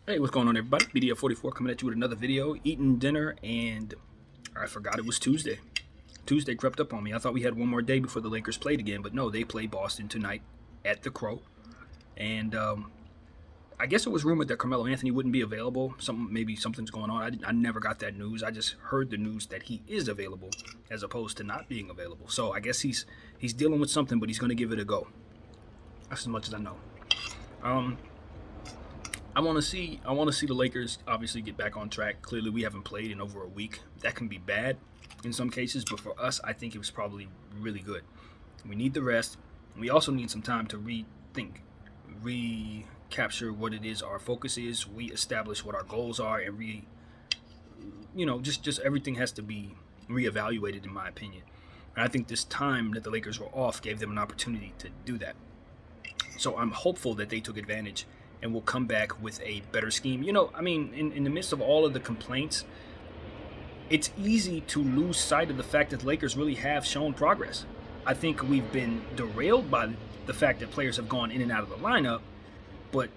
Hey, what's going on, everybody? BDF44 coming at you with another video. Eating dinner, and I forgot it was Tuesday. Tuesday crept up on me. I thought we had one more day before the Lakers played again, but no, they play Boston tonight at the Crow. And I guess it was rumored that Carmelo Anthony wouldn't be available. Maybe something's going on. I never got that news. I just heard the news that he is available, as opposed to not being available. So I guess he's dealing with something, but he's going to give it a go. That's as much as I know. I want to see the Lakers obviously get back on track. Clearly, we haven't played in over a week. That can be bad in some cases, but for us, I think it was probably really good. We need the rest. We also need some time to rethink, recapture what it is our focus is, reestablish what our goals are, and just everything has to be reevaluated, in my opinion. And I think this time that the Lakers were off gave them an opportunity to do that. So I'm hopeful that they took advantage and will come back with a better scheme. In the midst of all of the complaints, it's easy to lose sight of the fact that the Lakers really have shown progress. I think we've been derailed by the fact that players have gone in and out of the lineup, but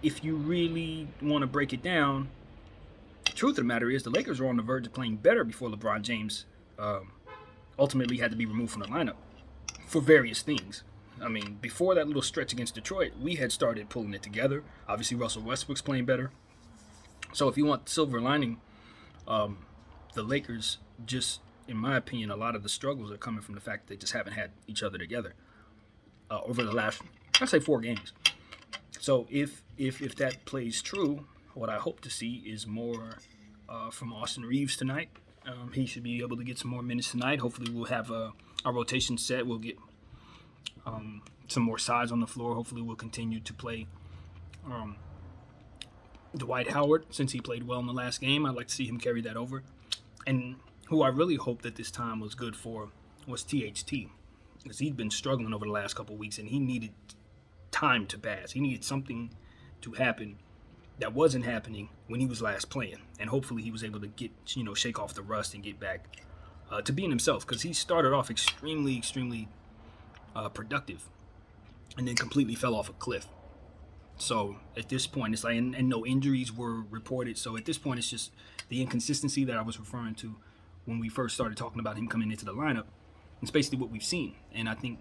if you really want to break it down, the truth of the matter is the Lakers were on the verge of playing better before LeBron James ultimately had to be removed from the lineup for various things. Before that little stretch against Detroit, we had started pulling it together. Obviously, Russell Westbrook's playing better. So if you want silver lining, the Lakers just, in my opinion, a lot of the struggles are coming from the fact that they just haven't had each other together over the last, I'd say, 4 games. So if that plays true, what I hope to see is more from Austin Reeves tonight. He should be able to get some more minutes tonight. Hopefully, we'll have our rotation set. We'll get some more size on the floor. Hopefully we'll continue to play Dwight Howard, since he played well in the last game. I'd like to see him carry that over. And who I really hope that this time was good for was THT, because he'd been struggling over the last couple of weeks and he needed time to pass. He needed something to happen that wasn't happening when he was last playing, and hopefully he was able to get, shake off the rust and get back to being himself, because he started off extremely productive and then completely fell off a cliff. So at this point, it's like, and no injuries were reported. So at this point, it's just the inconsistency that I was referring to when we first started talking about him coming into the lineup. It's basically what we've seen. And I think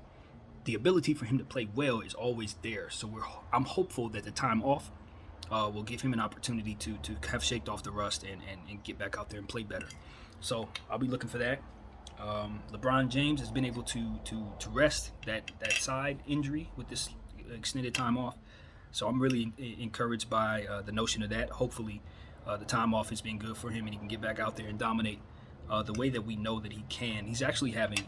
the ability for him to play well is always there. So I'm hopeful that the time off will give him an opportunity to have shaked off the rust and get back out there and play better. So I'll be looking for that. LeBron James has been able to rest that side injury with this extended time off. So I'm really encouraged by the notion of that. Hopefully the time off has been good for him and he can get back out there and dominate the way that we know that he can. He's actually having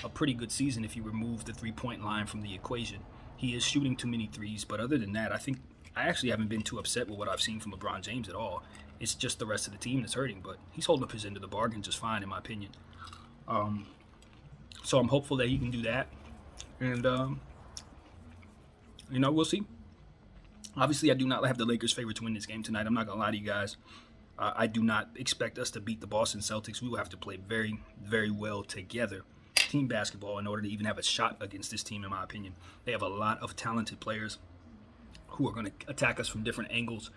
a pretty good season if you remove the 3-point line from the equation. He is shooting too many threes, but other than that, I think I actually haven't been too upset with what I've seen from LeBron James at all. It's just the rest of the team that's hurting, but he's holding up his end of the bargain just fine, in my opinion. So I'm hopeful that he can do that, and we'll see. Obviously, I do not have the Lakers' favorite to win this game tonight. I'm not gonna lie to you guys. I do not expect us to beat the Boston Celtics. We will have to play very, very well together, team basketball, in order to even have a shot against this team, in my opinion. They have a lot of talented players who are going to attack us from different angles.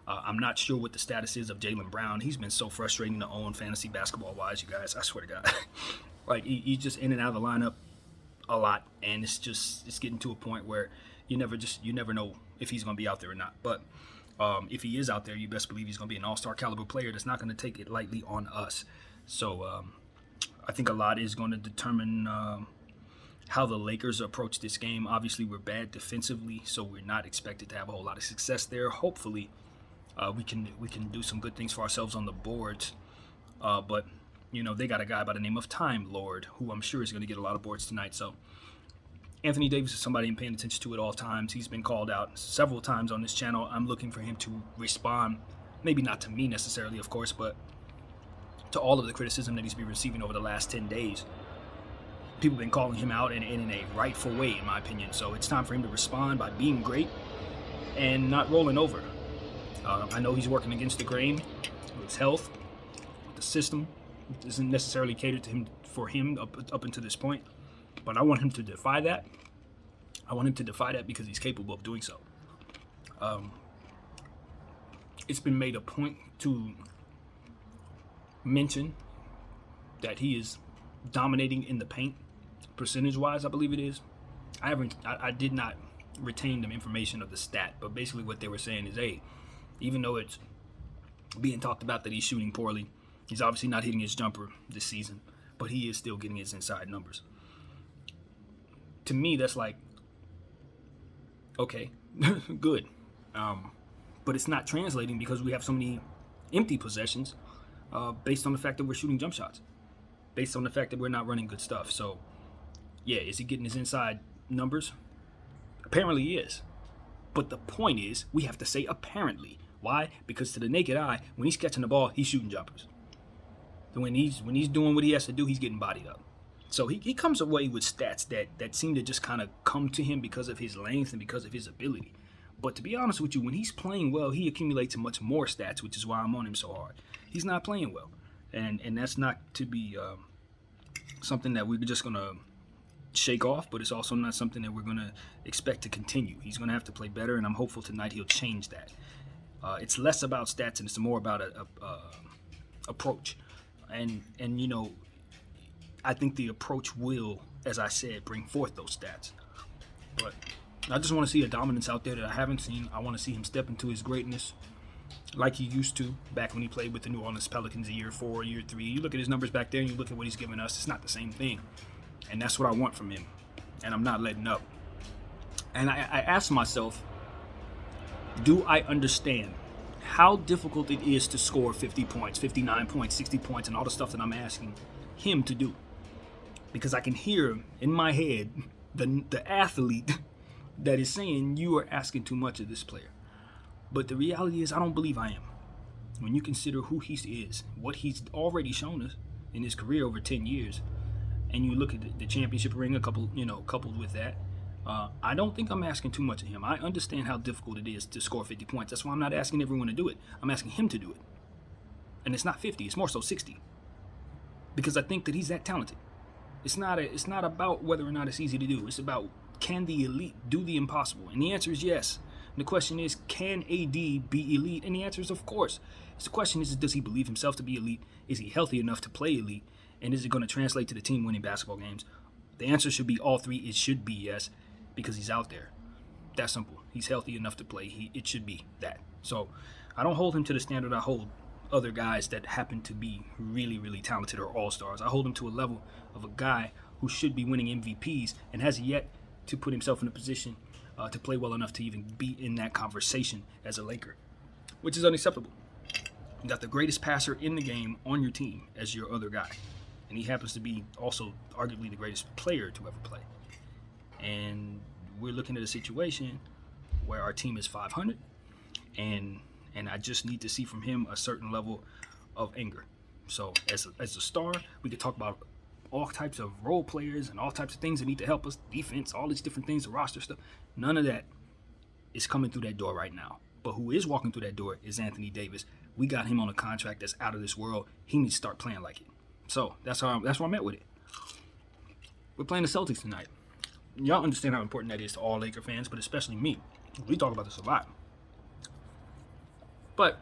I'm not sure what the status is of Jaylen Brown. He's been so frustrating to own fantasy basketball-wise, you guys. I swear to God. Like, he's just in and out of the lineup a lot, and it's getting to a point where you never know if he's going to be out there or not. But if he is out there, you best believe he's going to be an all-star caliber player that's not going to take it lightly on us. So I think a lot is going to determine how the Lakers approach this game. Obviously, we're bad defensively, so we're not expected to have a whole lot of success there. Hopefully, we can do some good things for ourselves on the boards. But they got a guy by the name of Time Lord, who I'm sure is going to get a lot of boards tonight. So Anthony Davis is somebody I'm paying attention to at all times. He's been called out several times on this channel. I'm looking for him to respond, maybe not to me necessarily, of course, but to all of the criticism that he's been receiving over the last 10 days. People have been calling him out and in a rightful way, in my opinion. So it's time for him to respond by being great and not rolling over. I know he's working against the grain with his health. The system isn't necessarily catered to him up until this point. But I want him to defy that. I want him to defy that because he's capable of doing so. it's been made a point to mention that he is dominating in the paint, percentage-wise, I believe it is. I did not retain the information of the stat, but basically what they were saying is, hey, even though it's being talked about that he's shooting poorly, he's obviously not hitting his jumper this season, but he is still getting his inside numbers. To me, that's like, okay, good. But it's not translating because we have so many empty possessions based on the fact that we're shooting jump shots, based on the fact that we're not running good stuff. So, yeah, is he getting his inside numbers? Apparently he is. But the point is, we have to say apparently. Why? Because to the naked eye, when he's catching the ball, he's shooting jumpers. When he's doing what he has to do, he's getting bodied up. So he comes away with stats that seem to just kind of come to him because of his length and because of his ability. But to be honest with you, when he's playing well, he accumulates much more stats, which is why I'm on him so hard. He's not playing well. And that's not to be something that we're just going to shake off, but it's also not something that we're going to expect to continue. He's going to have to play better, and I'm hopeful tonight he'll change that. It's less about stats and it's more about a approach. And you know, I think the approach will, as I said, bring forth those stats. But I just want to see a dominance out there that I haven't seen. I want to see him step into his greatness like he used to back when he played with the New Orleans Pelicans year 4, year 3. You look at his numbers back there and you look at what he's giving us, it's not the same thing. And that's what I want from him. And I'm not letting up. And I asked myself, do I understand how difficult it is to score 50 points, 59 points, 60 points, and all the stuff that I'm asking him to do? Because I can hear in my head the athlete that is saying you are asking too much of this player. But the reality is I don't believe I am. When you consider who he is, what he's already shown us in his career over 10 years, and you look at the championship ring coupled with that, I don't think I'm asking too much of him. I understand how difficult it is to score 50 points. That's why I'm not asking everyone to do it. I'm asking him to do it. And it's not 50, it's more so 60. Because I think that he's that talented. It's not about whether or not it's easy to do. It's about, can the elite do the impossible? And the answer is yes. And the question is, can AD be elite? And the answer is of course. So the question is, does he believe himself to be elite? Is he healthy enough to play elite? And is it going to translate to the team winning basketball games? The answer should be all three. It should be yes, because he's out there. That's simple. He's healthy enough to play. It should be that. So I don't hold him to the standard I hold other guys that happen to be really, really talented or all-stars. I hold him to a level of a guy who should be winning MVPs and has yet to put himself in a position to play well enough to even be in that conversation as a Laker, which is unacceptable. You got the greatest passer in the game on your team as your other guy, and he happens to be also arguably the greatest player to ever play. And we're looking at a situation where our team is 500, and I just need to see from him a certain level of anger. So as a star, we could talk about all types of role players and all types of things that need to help us, defense, all these different things, the roster stuff. None of that is coming through that door right now. But who is walking through that door is Anthony Davis. We got him on a contract that's out of this world. He needs to start playing like it. So that's where I'm at with it. We're playing the Celtics tonight. Y'all understand how important that is to all Laker fans, but especially me. We talk about this a lot. But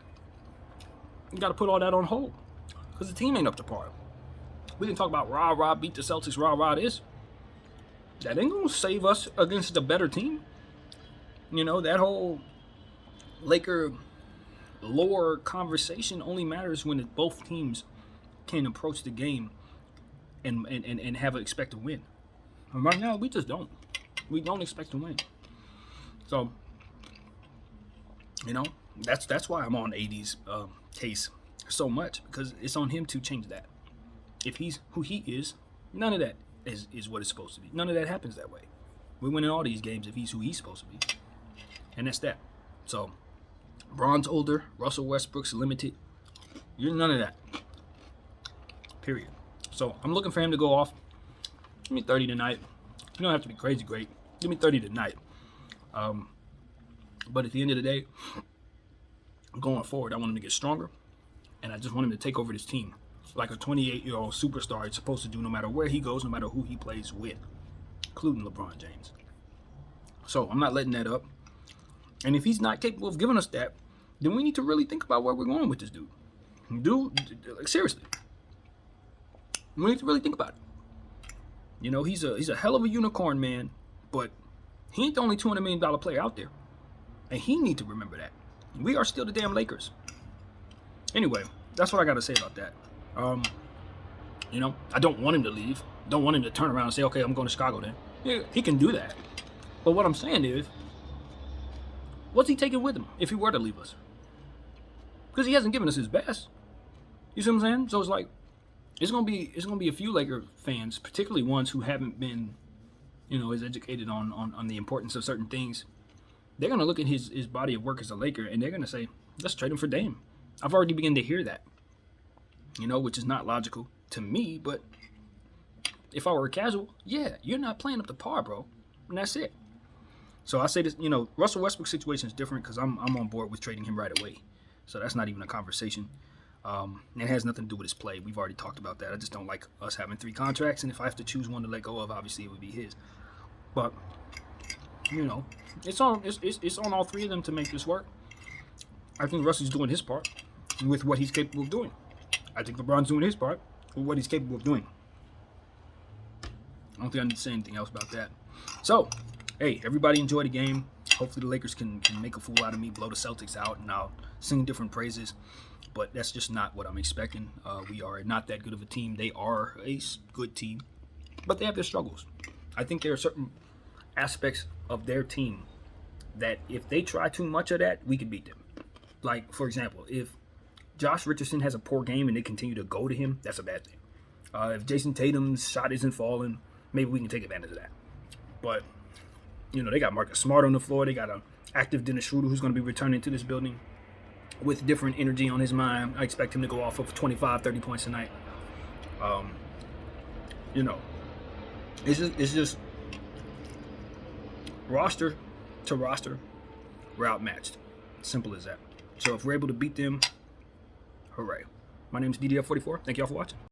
you got to put all that on hold because the team ain't up to par. We can talk about rah, beat the Celtics, rah, this. That ain't going to save us against a better team. You know, that whole Laker lore conversation only matters when both teams can approach the game and have an expected win. And right now, we just don't. We don't expect to win. So, you know, that's why I'm on AD's case so much, because it's on him to change that. If he's who he is, none of that is what it's supposed to be. None of that happens that way. We're winning all these games if he's who he's supposed to be. And that's that. So, Bron's older, Russell Westbrook's limited. You're none of that. Period. So, I'm looking for him to go off. Give me 30 tonight. You don't have to be crazy great. Give me 30 tonight. But at the end of the day, going forward, I want him to get stronger. And I just want him to take over this team like a 28-year-old superstar is supposed to do, no matter where he goes, no matter who he plays with, including LeBron James. So I'm not letting that up. And if he's not capable of giving us that, then we need to really think about where we're going with this dude. Like, seriously, we need to really think about it. You know, he's a hell of a unicorn, man, but he ain't the only $200 million player out there, and he need to remember that. We are still the damn Lakers. Anyway, that's what I got to say about that. You know, I don't want him to leave. Don't want him to turn around and say, okay, I'm going to Chicago then. Yeah, he can do that. But what I'm saying is, what's he taking with him if he were to leave us? Because he hasn't given us his best. You see what I'm saying? So it's like, it's gonna be a few Laker fans, particularly ones who haven't been, you know, as educated on the importance of certain things. They're gonna look at his body of work as a Laker and they're gonna say, let's trade him for Dame. I've already begun to hear that. You know, which is not logical to me, but if I were a casual, yeah, you're not playing up to par, bro. And that's it. So I say this, you know, Russell Westbrook's situation is different because I'm on board with trading him right away. So that's not even a conversation. It has nothing to do with his play. We've already talked about that. I just don't like us having 3 contracts, and if I have to choose one to let go of, obviously it would be his. But you know, it's on all 3 of them to make this work. I think Russell's doing his part with what he's capable of doing. I think LeBron's doing his part with what he's capable of doing. I don't think I need to say anything else about that. So, hey, everybody enjoy the game. Hopefully the Lakers can make a fool out of me, blow the Celtics out, and I'll sing different praises. But that's just not what I'm expecting. We are not that good of a team. They are a good team, but they have their struggles. I think there are certain aspects of their team that if they try too much of that, we could beat them. Like, for example, if Josh Richardson has a poor game and they continue to go to him, that's a bad thing. If Jason Tatum's shot isn't falling, maybe we can take advantage of that. But, you know, they got Marcus Smart on the floor. They got an active Dennis Schroeder who's going to be returning to this building with different energy on his mind. I expect him to go off of 25, 30 points tonight. You know, it's just roster to roster, we're outmatched. Simple as that. So if we're able to beat them, hooray. My name is DDF44. Thank y'all for watching.